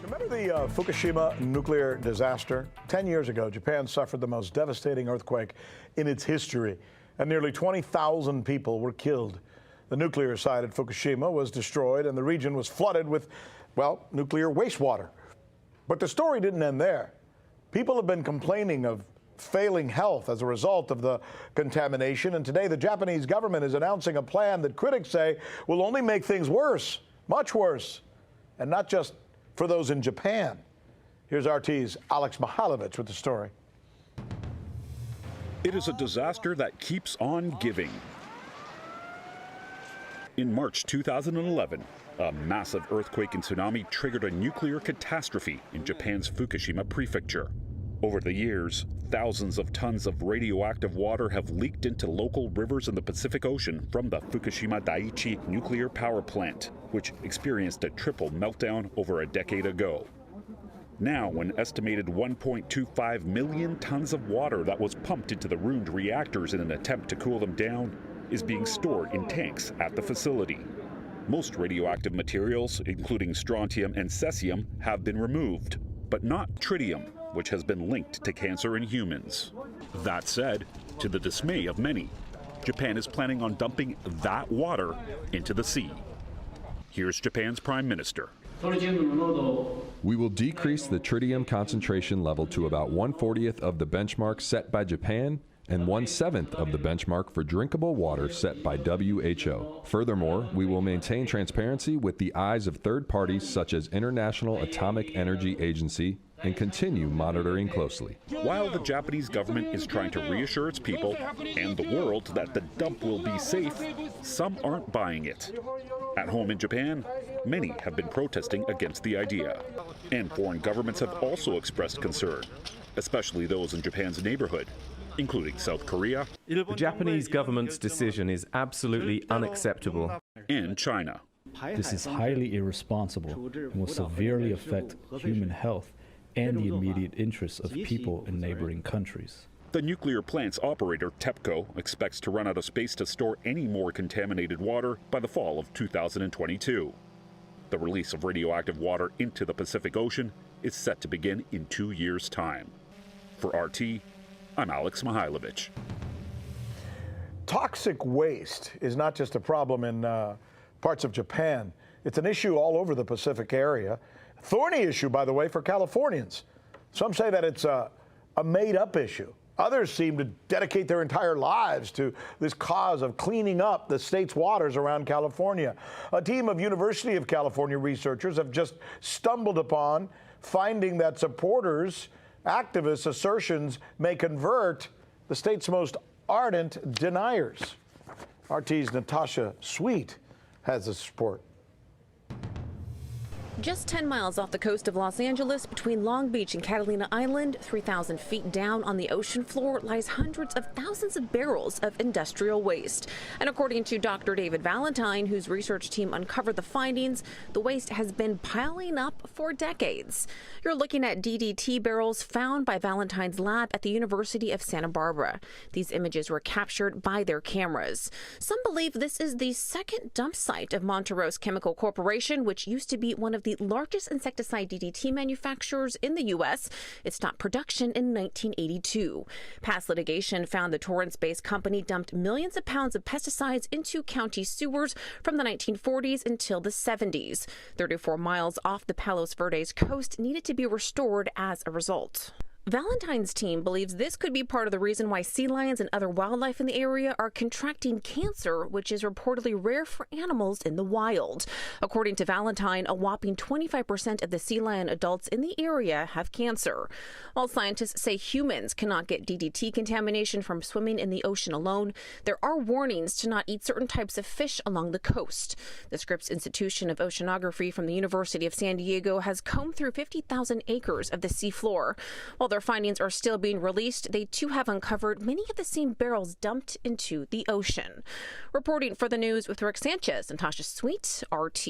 Remember the Fukushima nuclear disaster? 10 years ago, Japan suffered the most devastating earthquake in its history, and nearly 20,000 people were killed. The nuclear site at Fukushima was destroyed, and the region was flooded with, well, nuclear wastewater. But the story didn't end there. People have been complaining of failing health as a result of the contamination, and today the Japanese government is announcing a plan that critics say will only make things worse, much worse, and not just for those in Japan. Here's RT's Alex Mihailovich with the story. It is a disaster that keeps on giving. In March 2011, a massive earthquake and tsunami triggered a nuclear catastrophe in Japan's Fukushima prefecture. Over the years, thousands of tons of radioactive water have leaked into local rivers in the Pacific Ocean from the Fukushima Daiichi nuclear power plant, which experienced a triple meltdown over a decade ago. Now, an estimated 1.25 million tons of water that was pumped into the ruined reactors in an attempt to cool them down is being stored in tanks at the facility. Most radioactive materials, including strontium and cesium, have been removed, but not tritium, which has been linked to cancer in humans. That said, to the dismay of many, Japan is planning on dumping that water into the sea. Here's Japan's Prime Minister. We will decrease the tritium concentration level to about 1/40th of the benchmark set by Japan and 1/7 of the benchmark for drinkable water set by WHO. Furthermore, we will maintain transparency with the eyes of third parties such as International Atomic Energy Agency and continue monitoring closely. While the Japanese government is trying to reassure its people and the world that the dump will be safe, some aren't buying it. At home in Japan, many have been protesting against the idea. And foreign governments have also expressed concern, especially those in Japan's neighborhood, including South Korea. The Japanese government's decision is absolutely unacceptable. And China. This is highly irresponsible and will severely affect human health and the immediate interests of people in neighboring countries. The nuclear plant's operator, TEPCO, expects to run out of space to store any more contaminated water by the fall of 2022. The release of radioactive water into the Pacific Ocean is set to begin in 2 years' time. For RT, I'm Alex Mihailovich. Toxic waste is not just a problem in parts of Japan. It's an issue all over the Pacific area. Thorny issue, by the way, for Californians. Some say that it's a made-up issue. Others seem to dedicate their entire lives to this cause of cleaning up the state's waters around California. A team of University of California researchers have just stumbled upon finding that supporters, activists' assertions may convert the state's most ardent deniers. RT's Natasha Sweet has this report. Just 10 miles off the coast of Los Angeles, between Long Beach and Catalina Island, 3,000 feet down on the ocean floor, lies hundreds of thousands of barrels of industrial waste. And according to Dr. David Valentine, whose research team uncovered the findings, the waste has been piling up for decades. You're looking at DDT barrels found by Valentine's lab at the University of Santa Barbara. These images were captured by their cameras. Some believe this is the second dump site of Monteros Chemical Corporation, which used to be one of the largest insecticide DDT manufacturers in the U.S. It stopped production in 1982. Past litigation found the Torrance-based company dumped millions of pounds of pesticides into county sewers from the 1940s until the 70s. 34 miles off the Palos Verdes coast needed to be restored as a result. Valentine's team believes this could be part of the reason why sea lions and other wildlife in the area are contracting cancer, which is reportedly rare for animals in the wild. According to Valentine, a whopping 25% of the sea lion adults in the area have cancer. While scientists say humans cannot get DDT contamination from swimming in the ocean alone, there are warnings to not eat certain types of fish along the coast. The Scripps Institution of Oceanography from the University of San Diego has combed through 50,000 acres of the seafloor. While their findings are still being released, they too have uncovered many of the same barrels dumped into the ocean. Reporting for the news with Rick Sanchez, Natasha Sweet, RT.